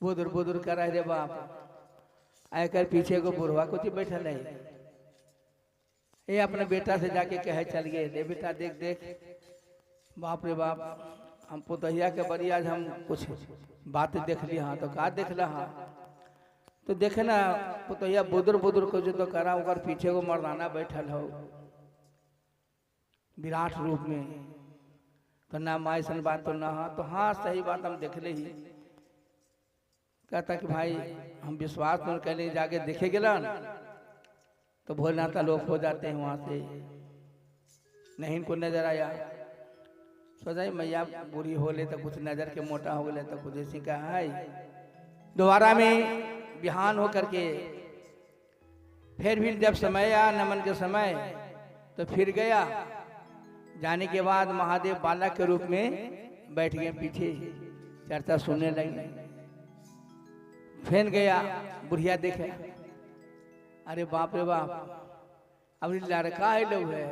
बुदुर बुदुर कर रे बाप आकर पीछे को बुढ़वा कुछ बैठल है। ये अपने बेटा से जाके कहे चल गए, दे बेटा देख देख, बाप रे बाप हम पुतहिया के बड़ी आज हम कुछ बात देख ली। हाँ तो का देख ला? तो देखे ना पुतहिया बुदुर बुदुर को जो तो करा ओकर पीछे को मर्दाना बैठल हो विराट रूप में। तो ना माँ ऐसा बात तो ना। हाँ तो हाँ सही बात हम देख ले ही। कहता कि भाई हम विश्वास तो कहले जाके देखे गला तो भोलेनाथ लोग हो जाते हैं वहां से। नहीं इनको नजर आया, सोचा मैया बुरी हो ले तो कुछ नजर के मोटा हो गए तो कुछ ऐसी कहा है। दोबारा में बिहान होकर के फिर भी जब समय आया नमन के समय तो फिर गया। जाने के बाद महादेव बालक के रूप में बैठ गए पीछे, चर्चा सुनने लगे। फिर गया, बुढ़िया देखे, अरे बाप रे बाप, अब लड़का है लोग है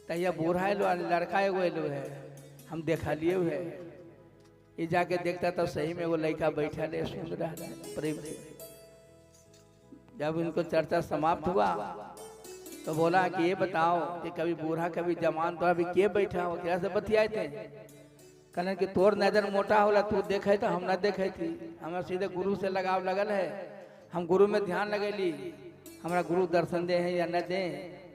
तैया बूढ़ा है लो, लड़का एगो लो है हम देखा लिए हुए। ये जाके देखता तो सही में वो लड़का बैठा ले सुन रहा है प्रेम से। जब इनको चर्चा समाप्त हुआ तो बोला कि ये बताओ कि कभी बूढ़ा कभी जवान तो अभी के बैठा हो, क्या से बतियाए थे? कहने कि तोर नजर मोटा होला तू देखे तो हम ना देखे थी, हमें सीधे गुरु से लगाव लगल है, हम गुरु में ध्यान लगेली, हमारा गुरु दर्शन दे है या न दे,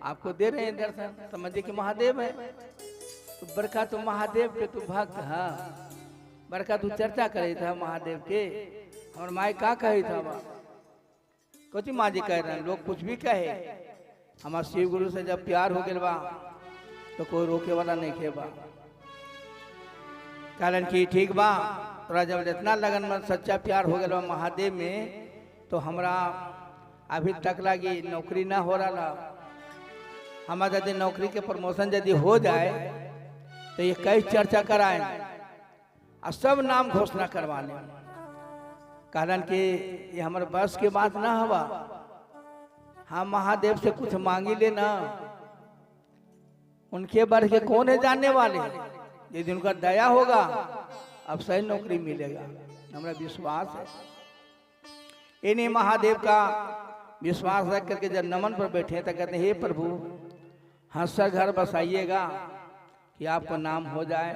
आपको दे रहे हैं दर्शन, समझे कि महादेव है। तो बरका तो महादेव के तू भक्त, हाँ बरका तू चर्चा करे था महादेव के। हमारे माई का कहे था कुछ माँ जी कह रहे हैं, लोग कुछ भी कहे, हमारे शिव गुरु से जब प्यार हो गया बा तो कोई रोके वाला नहीं खेबा। कारण कि ठीक बा तोरा जब इतना लगन में सच्चा प्यार हो गया महादेव में तो हमरा अभी तक लगी नौकरी ना हो रहा। हमारा यदि नौकरी के प्रमोशन यदि हो जाए तो ये कई चर्चा कराए और सब नाम घोषणा करवाने। कारण कि ये हमारे बस के बात ना हवा, हम महादेव से कुछ मांगी लेना, उनके बढ़ के कौन है जानने वाले। यदि उनका दया होगा अब सही नौकरी मिलेगा, हमारा विश्वास है। इन्हीं महादेव का विश्वास रख करके जब नमन पर बैठे तो कहते हैं हे प्रभु हंसर घर बसाइएगा कि आपको नाम हो जाए।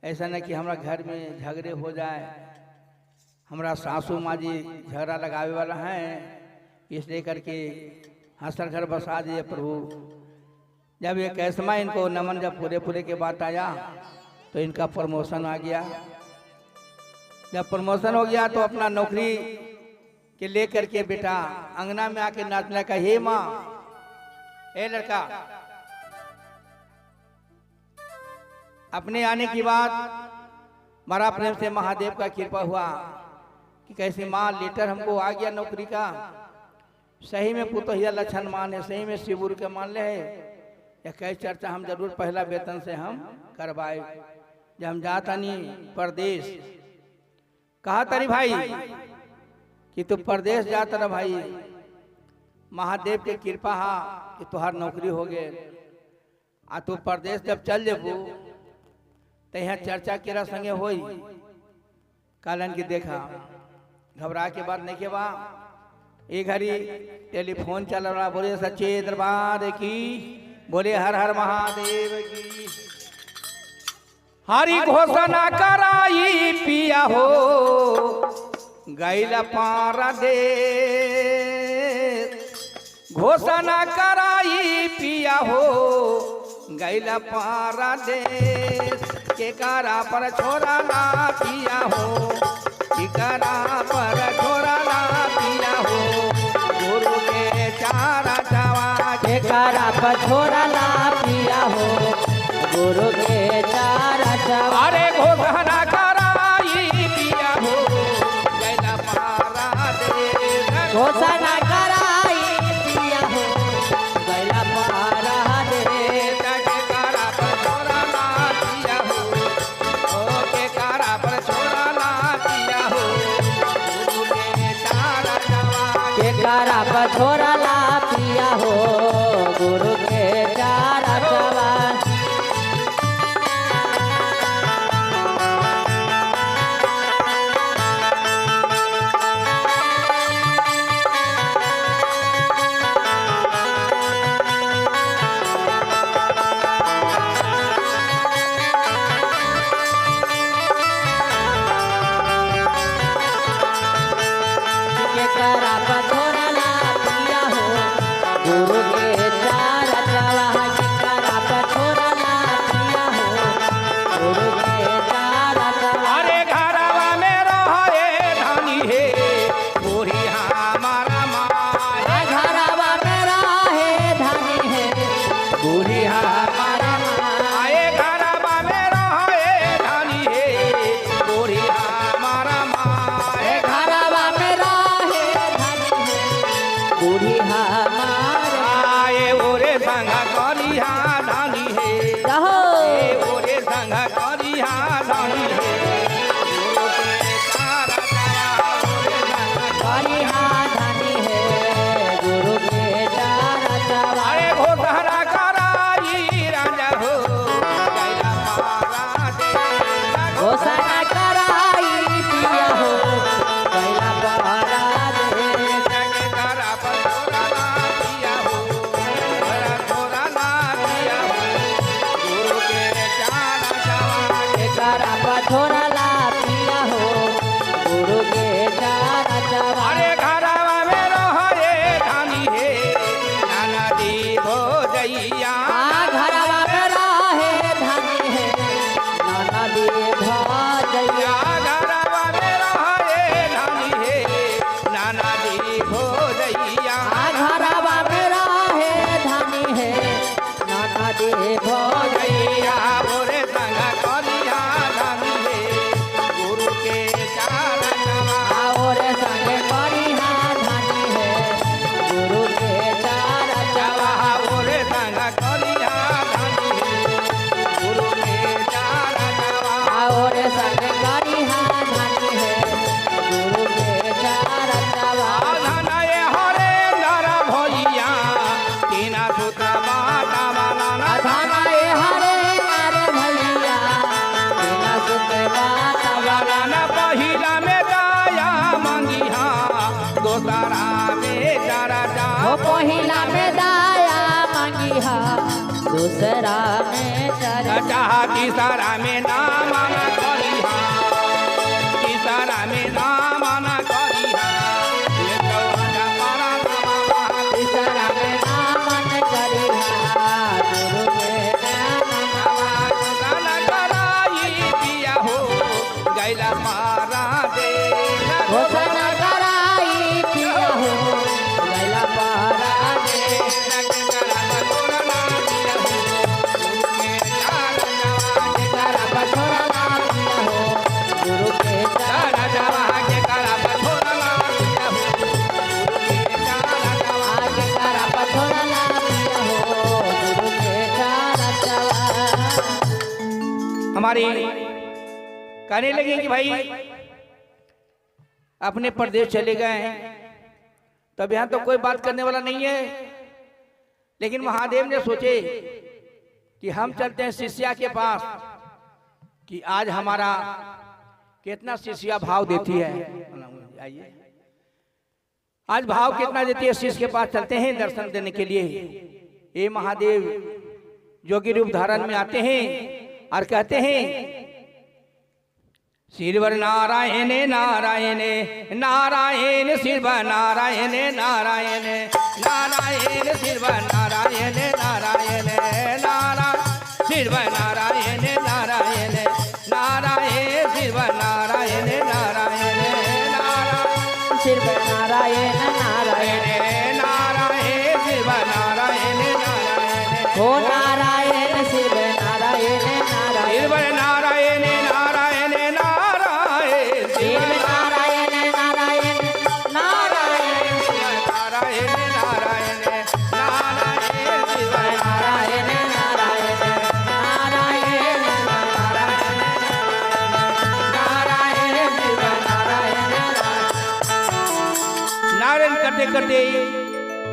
ऐसा नहीं कि हमारा घर में झगड़े हो जाए, हमारा सासू माँ जी झगड़ा लगावे वाला है, इसलिए करके हंसर घर बसा दिए प्रभु। जब ये कैसमा इनको नमन जब पूरे पूरे के बाद आया तो इनका प्रमोशन आ गया। जब प्रमोशन हो गया तो अपना नौकरी के लेकर के बेटा अंगना में आके नाचने का, हे माँ ए लड़का। अपने आने की बात बड़ा प्रेम से महादेव का कृपा हुआ कि कैसी माँ लेटर हमको आ गया नौकरी का। सही में पुतहिया लक्षण मान है, सही में शिवुर के मान ले है। या कई चर्चा हम जरूर पहला वेतन से हम करवाए। जब हम जाता नहीं परदेश, कहा तारी भाई कि तू परदेश जाता ना भाई, महादेव के कृपा हा कि तुहार नौकरी हो गए। आ तू परदेश जब चल जेबू तो यहाँ चर्चा केरा संगे होई। कालन की देखा घबरा के बाद नहीं के बा, एक घड़ी टेलीफोन चल रहा, बोले सच्चे दरबार की, बोले हर हर महादेव की। हरि घोषणा कराई पिया हो गैला पारा दे, घोषणा कराई पिया हो गैला पारा दे। के कारा पर छोरा ना पिया हो, के कारा पर छोरा ना पिया हो, गुरु के चारा चवा। के कारा पर छोरा ना पिया हो, गुरु के चारा चवा। अरे घोषणा कराई पिया हो गैला पारा दे, घोषणा कराई पिया हो गैला पारा दे। के कारा पर छोरा ना पिया हो, ओ के कारा पर छोरा ना पिया हो, गुरु के चारा चवा। के कारा पर छोरा ला पिया हो, गुरु के चारा चवा। दूसरा में जरा जा हो पहिला में दाया मांगी हा दूसरा में चरा चाह तीसरा में ना माना करिहा तीसरा में ना माना करिहा ये कौन मारा बाबा तीसरा में ना मन करी हा गुरु के गाना कराई दिया हो गैला मारा दे घोषण कराई पिया हो गैला पारा दे करा बछोरा ना पिया हो गुरु के चरण आगे करा बछोरा ना पिया हो गुरु के चरण हमारी कहने लगे कि भाई अपने प्रदेश चले गए हैं, तब यहाँ तो कोई बात करने वाला नहीं है। लेकिन महादेव ने सोचे कि हम चलते हैं शिष्या के पास कि आज हमारा कितना शिष्या भाव देती है। आइए, आज भाव कितना देती है, शिष्य के पास चलते हैं दर्शन देने के लिए। ये महादेव जोगी रूप धारण में आते हैं और कहते हैं सिरवर नारायण नारायण नारायण सिरवर नारायण नारायण नारायण सिरवर नारायण नारायण नारायण सिरवर नारायण नारायण नारायण सिरवर नारायण नारायण नारायण सिरवर नारायण नारायण नारायण सिरवर नारायण नारायण हो नारायण सिरवर नारायण नारायण सिरवर नारायण नारायण नारायण सिरवर नारायण नारायण नारायण नारायण नारायण नारायण सिरवर नारायण नारायण नारायण नारायण सिरवर नारायण नारायण करते करते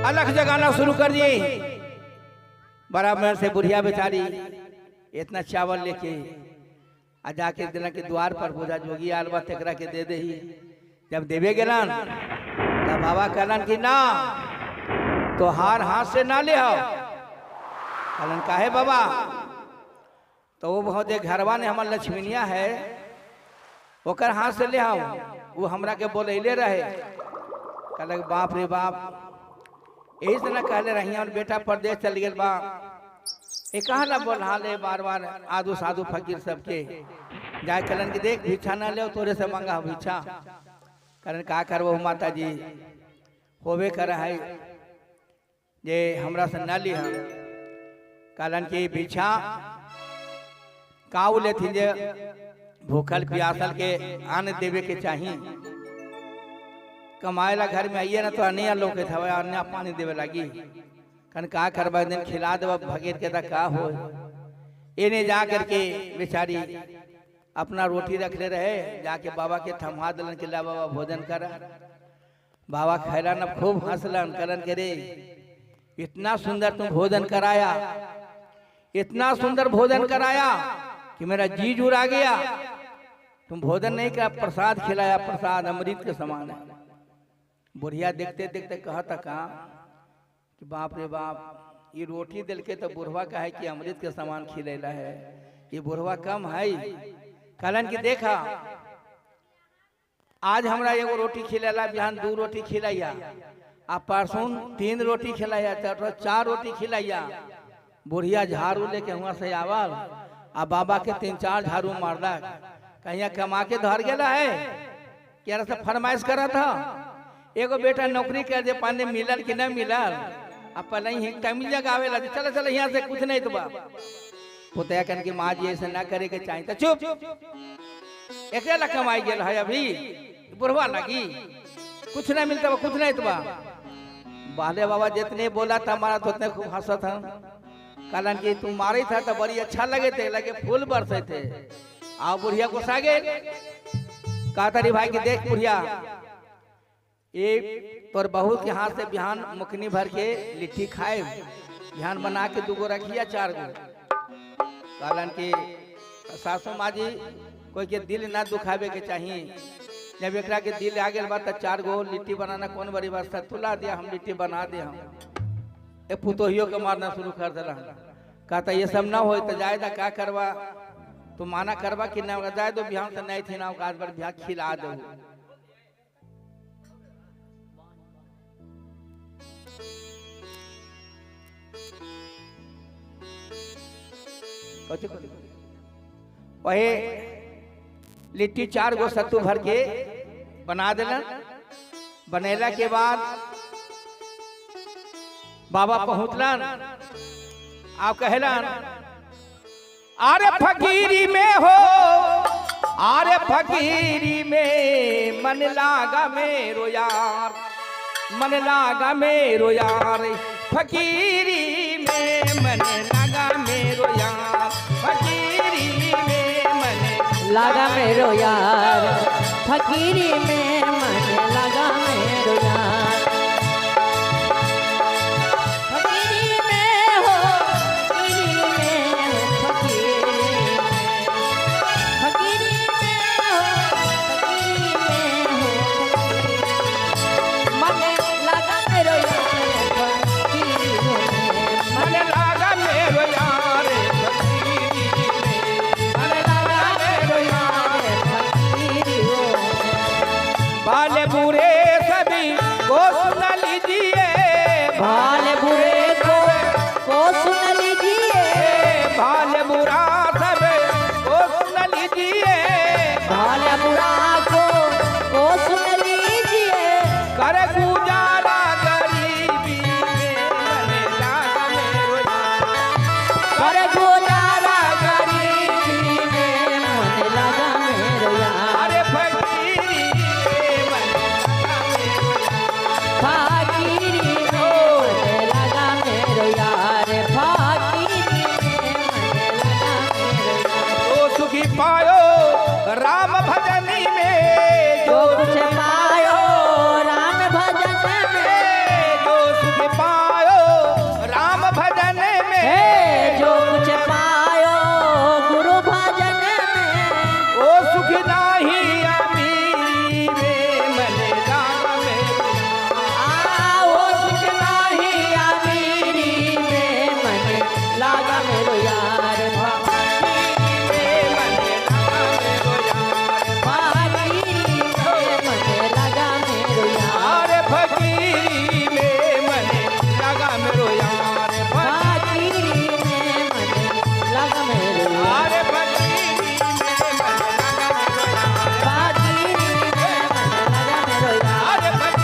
अलग जगाना शुरू कर दिए। बराबर से बुढ़िया बेचारी इतना चावल लेके आ जाके दिला के द्वार पर पूजा जोगी आलवा तेकरा के दे दही। जब देवे गेलन तब बाबा कहलन कि ना तो हार हाथ से ना ले आओ। कहलन काहे बाबा? तो वो बहुत एक घरवा ने हमार लक्ष्मीनिया है ओकर हाथ से ले आओ। वो हमरा के बोलैले रहे। कहलक बाप रे बाप, यही से ना कहले रही और बेटा परदेश चल गए बा। ये कहा ना बोला ले बार बार आदू साधु फकीर सबके जाए कहलन कि देख भिक्षा ना ले तोरे से मांगा भिक्षा। कहलन का करबो माता जी, होबे कर है जे हमरा से ना ली। कहलन कि भिक्षा काऊ लेथिन जे भूखल प्यासल के अन्न देवे के चाहिए। कमाएला घर में आइए ना तो अन्य लोग के थवा अन्य पानी देवे लगी। कन का करबा दिन खिला देव भगेर के तक का हो। इन्हें जा करके बेचारी अपना रोटी रख ले रहे, जाके बाबा के थमा दिलन के ला बाबा भोजन कर। बाबा खैलन अब खूब हंसलन करन के रे इतना सुंदर तुम भोजन कराया, इतना सुंदर भोजन कराया कि मेरा जी जुड़ा गया। तुम भोजन नहीं करा, प्रसाद खिलाया, प्रसाद अमृत के समान है। बुढ़िया देखते देखते कहता का कि बाप रे बाप, ये रोटी दिल के तो बुढ़वा का है कि अमृत के समान खिलेला है, ये बुढ़वा कम है। कहलन कि देखा आज हमरा एगो रोटी खिलेला, बिहान 2 रोटी खिलाइया, आ परसों 3 रोटी खिलाइया, तो 4 रोटी खिलाइया। बुढ़िया झाड़ू लेके वहां से आवल आ बाबा के 3-4 झाड़ू मारला। कहीं कमा के धर गेला है क्या से फरमाइश करा था। एगो बेटा नौकरी कर दे, पाने मिलल कि न मिलल, अब पहले ही टाइम जगह आवेला चलो चलो यहाँ से कुछ नहीं तो बा पुतया कन की माँ जी ऐसे ना करे के चाहिए। तो चुप, अकेला कमाई गेल है अभी बुढ़वा लगी, कुछ नहीं मिलता, कुछ नहीं तो बा। बाले बाबा जितने बोला था हमारा तो उतने खूब हंसत था। कहलन कि तुम मारे था तो बड़ी अच्छा लगे थे, लगे फूल बरसे थे। आओ बुढ़िया गुस्सा गए। कहा तारी भाई की देख बुढ़िया, ये तोर बहू के हाथ से बिहान मुखनी भर के लिट्टी खाए, बिहान बना के 2 गो रखिया 4 गो। कहलन कि सासू माँ जी कोई के दिल ना दुखावे के चाहिए, जब एकरा के दिल आ गया बात तो 4 गो लिट्टी बनाना कौन बड़ी बात था, तुला दिया हम लिट्टी बना दे हम ए पुतोहियो के मारना शुरू कर दिला। कहता ये सब ना हो तो जाए था क्या करवा, तू माना करवा कि ना जाए तो बिहान से नहीं थी ना आज बार बिहान खिला दो। वही लिट्टी 4 गो सत्तू भर के बना देलन। बनेला के बाद बाबा पहुंचलन, आप कहलन अरे फकीरी में हो, अरे फकीरी में मन लागा मेरो यार, मन लागा मेरो यार, फकीरी में मन लागा मेरो यार, फकीरी में मन लगा मेरो यार, फकीरी में मन लगा मेरो यार। फकीरी में हो, फकीरी में हो, फकीरी में हो, मन लगा मेरो यार, फकीरी में मन लागा मेरो यार, फकीरी में मन लगा मेरो यार, फकीरी हो। बाले बूढ़े सभी को सुन लीजिए, भाले बुरे को सुन लीजिए, बाले बुरा सब को सुन लीजिए, भाले बुरा को सुन लीजिए। कर गुजारा गरीबी में मन लागा मेरो यार, कर गुजारा गरीबी में मन लगा मेरो यार। अरे फकीरी में मन लागा मेरो यार, फकीरी में मन लगा मेरो यार, फकीरी में मन लगा मेरो यार। तो सुखी पायो राम भजनी में, जो कुछ पायो राम भजन में, जो सुख पायो राम भजन में, जो कुछ पायो गुरु भजन में, ओ सुख नाही अमीरी में मन लागा मेरो यार, आओ सुख नाही अमीरी में मन लागा मेरो यार। फकीरी में मन लागा मेरो यार, फकीरी में मन लगा मेरो यार, अरे फकीरी में मन लागा मेरो यार, फकीरी में मन लगा मेरो यार, अरे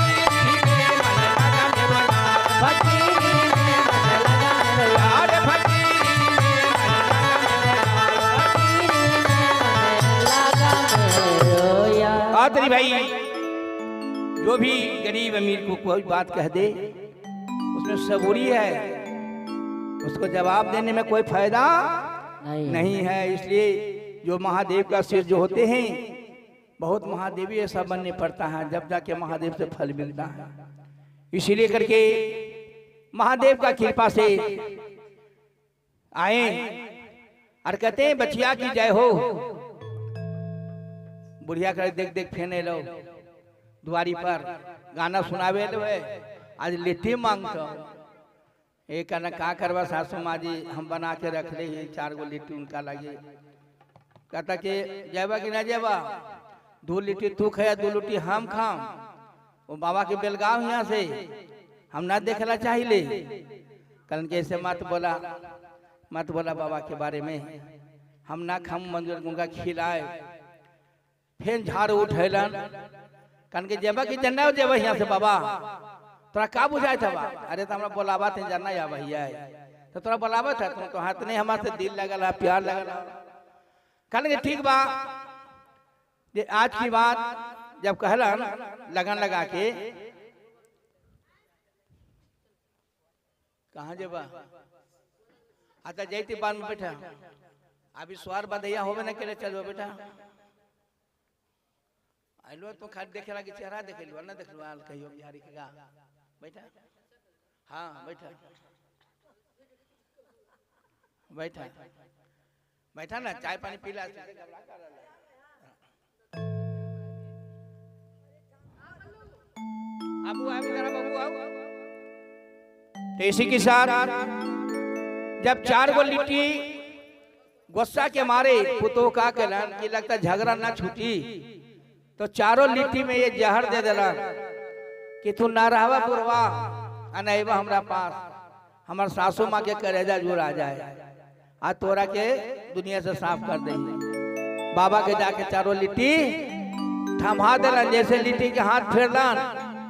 फकीरी में मन लागा मेरो यार, फकीरी में मन लगा मेरो यार, अरे फकीरी में मन लागा मेरो यार। फकीरी में मन लगा मेरो यार। आदरी भाई जो भी गरीब अमीर को कोई बात कह दे उसमें सबूरी है, उसको जवाब देने में कोई फायदा नहीं है। इसलिए जो महादेव का सिर जो होते हैं बहुत महादेवी ऐसा बनने पड़ता है जब जाके महादेव से फल मिलता है। इसीलिए करके महादेव का कृपा से आए और कहते हैं बचिया की जय हो। बुढ़िया कर देख देख फेने लो द्वारी पर गाना सुनावे लो है, आज लिट्टी मांगतो एक कहना का करवा सासू माँ जी हम बना के रख ले 4 गो लिट्टी उनका लगे। कहता कि जेबा कि ना जेबा, 2 लिट्टी तू खाया 2 लिट्टी हम खाम, वो बाबा के बेलगांव यहाँ से हम ना देखला चाहिए। कल कैसे मत बोला बाबा के बारे में, हम ना खाम मंदिर उनका खिलाए। फिर झाड़ू उठेलन कन के जेबा की जन्ना जेबा यहाँ से बाबा तोरा का बुझाए था बा? अरे तो हमरा बोलावा थे जानना या भैया तो तोरा बोलावा था तुम तो हाथ नहीं हमारे से दिल लगल प्यार लगल। कन के ठीक बा जे आज की बात जब कहलन लगन लगा के कहाँ जेबा आता जैती बार में बैठा अभी स्वार बधैया होवे न के चलो बेटा आइलो तो खाट देखे लगी चेहरा देखे लो ना देख लो आल कहियो बिहारी के गा बैठा हाँ बैठा बैठा बैठा ना चाय पानी पीला बाबू आओ जरा, बाबू आओ। तो इसी के साथ जब 4 गो लिट्टी गुस्सा के मारे पुतो का कहलन कि लगता झगड़ा ना छूटी, तो चारों लिट्टी में ये जहर दे देला कि तू ना रहवा पुरवा अनैवा हमरा पास, हमार सासू माँ के करेजा जुड़ा जाए, आज तोरा के दुनिया से साफ कर दे। बाबा के जाके चारों लिट्टी थमा देलन, जैसे लिट्टी के हाथ फेरलन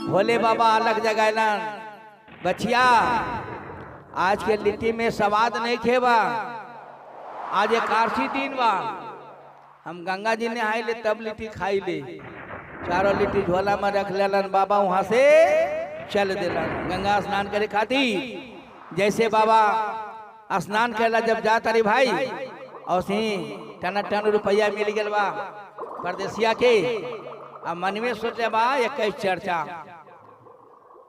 भोले बाबा अलग जगैलन, बचिया आज के लिट्टी में स्वाद नहीं खेबा, आज एकादशी दिन बा, हम गंगा जी ने आए ले तब लिट्टी खाई ले। चारों लिट्टी झोला में रख लेलन, बाबा वहां से चल देलन गंगा स्नान करे खातिर। जैसे बाबा स्नान करला जब जाता रे भाई, और टन टन रुपया मिल गया बा परदेसिया के। अब मन में सोचे बा एक चर्चा,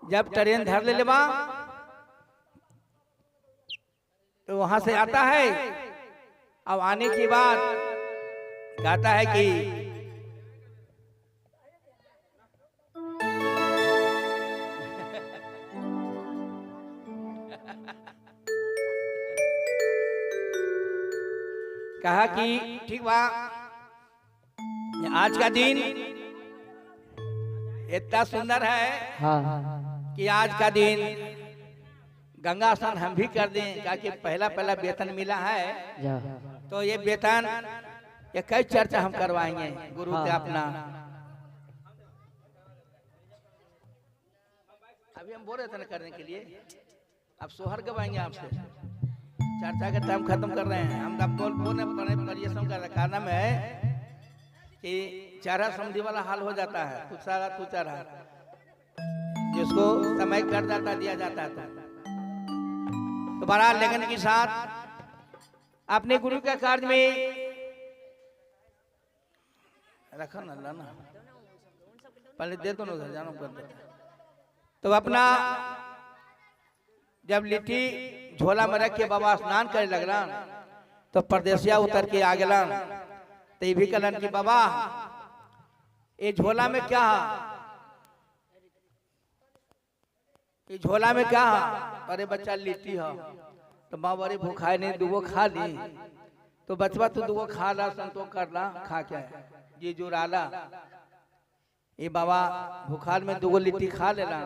जब ट्रेन धर ले बा तो वहां से आता है। अब आने के बाद कहता है कि कहा कि ठीक बा, आज का दिन इतना सुंदर है कि आज का दिन गंगा स्नान हम भी कर दें, क्योंकि पहला पहला वेतन मिला है, तो ये वेतन ये कई चर्चा हम करवाएंगे गुरु के अपना। अभी हम बोल रहे थे ना करने के लिए, अब सोहर गवाएंगे आपसे, चर्चा का टाइम खत्म कर रहे हैं हम। अब परिश्रम कर रखा नाम है कि चारा समझी वाला हाल हो जाता है, तू सारा तू चारा, जिसको समय कर जाता दिया जाता था। तो बड़ा लगन के साथ अपने गुरु के कार्य में रखा ना लाना, पहले दे दो ना जानो कर दे। तो अपना जब लिट्टी झोला में रख के बाबा स्नान करे लगलन, तो परदेसिया उतर के आ गलन, तो ये भी कहलन कि बाबा ये झोला में क्या है, ये झोला में क्या है? अरे बच्चा लिट्टी है। तो माँ बड़ी भूखाए नहीं, दुगो खा ली। तो बचवा तू दुगो खा ला, संतोष कर ला, खा क्या है जी जुराला। ये बाबा भूखाल में दुगो लिट्टी खा लेला,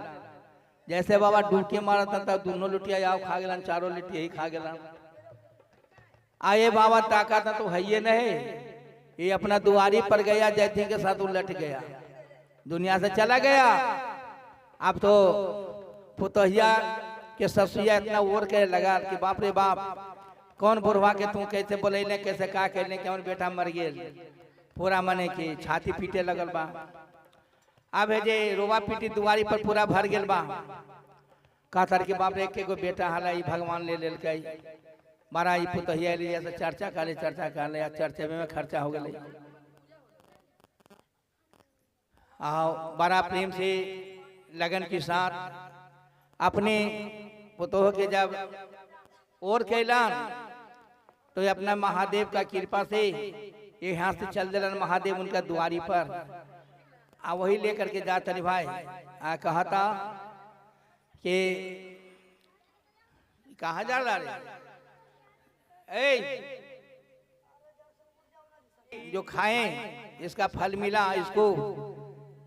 जैसे बाबा डुबकी मारा था दोनों लिट्टिया आओ खा गलन, चारों लिट्टी यही खा गलन। आए बाबा ताका था तो है ये नहीं, ये अपना दुआरी पर गया, जैसे के साथ उलट गया, दुनिया से चला गया। अब तो पुतहिया के ससुया इतना ओर के लगा कि बाप रे बाप, कौन बुढ़वा के तू कैसे बोले, कैसे का कहने के हमर बेटा मर गए, पूरा मने की छाती पीटे लगल बा। अब है जे रोवा पीटी दुआरी पर पूरा भर गेल बा। कहतर के बाप रे एक को बेटा हला भगवान ले लेल के मारा ई पुतहिया लिए से चर्चा कर ले, चर्चा कर ले, चर्चा में खर्चा हो गए। आओ बड़ा प्रेम से लगन के साथ अपने पुतोह के जब और कैलान, तो अपना महादेव का कृपा से यहाँ से चल दिलन महादेव उनका दुआरी पर। आ वही लेकर के जाता रे भाई, आ कहा था कि कहाँ जा रहा रे, ए जो खाएं इसका फल मिला, इसको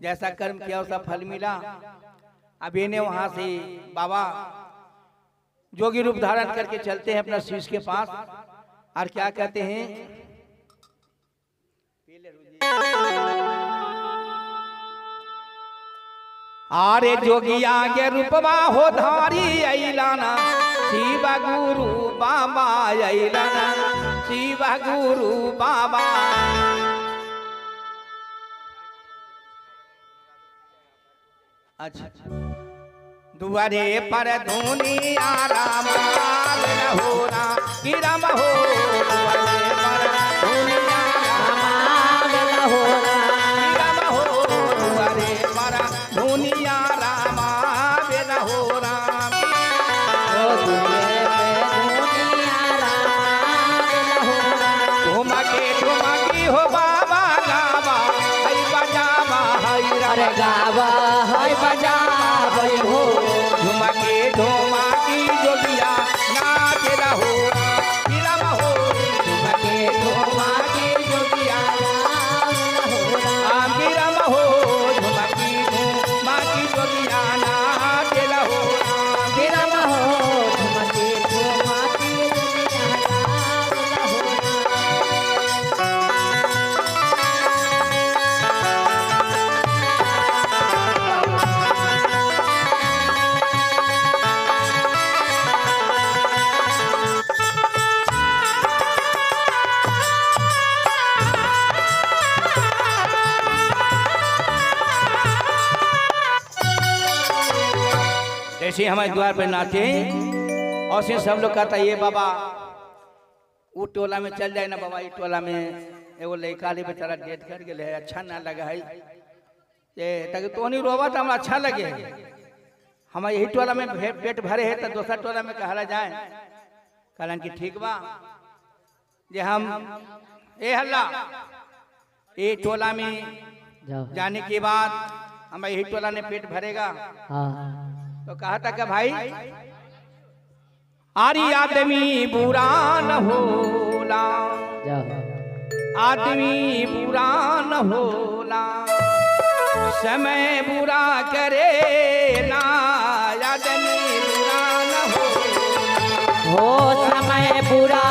जैसा कर्म किया उसका फल मिला। अब इन्हें वहां से बाबा जोगी रूप धारण करके चलते हैं अपना शीश के पास, और क्या कहते हैं, आरे जोगी आगे रूपवा हो धारी अइलाना, शिव गुरु बाबा अइलाना, शिव गुरु बाबा। अच्छा दुआरे पर धुनिया राम होना कि राम हो, दुआरे पर धुनिया राम होना कि राम हो, दुआरे पर धुनिया राम हो राम, ठुमकी ठुमकी हो बाबा गावा, बजावा हाय अरे गावा है बजावे हो झुमके झुमाकी जोगिया नाच रहो राम हो झुमके झुमाके जोगिया आमी राम हो झुमकी झुमाकी जोगिया नाच रहो राम हो झुमके झुमाके जैसे हमारे द्वार पे नाचे और से सब लोग कहता ये बाबा वो टोला में चल जाए ना बाबा ये टोला में एगो लड़का ले बेचारा डेट कर गए है अच्छा ना लगा है ये ताकि तो नहीं रोवा तो हमरा अच्छा लगे हम यही टोला में पेट भरे है तो दूसरा टोला में कहला जाए कहलन कि ठीक बा जे हम ए हल्ला ये टोला में जाओ जाने के बाद हम यही टोला में पेट भरेगा हाँ तो कहा था कि भाई आरी आदमी बुरा न होला जाओ आदमी बुरा न होला समय बुरा करे ना आदमी बुरा न हो हो समय बुरा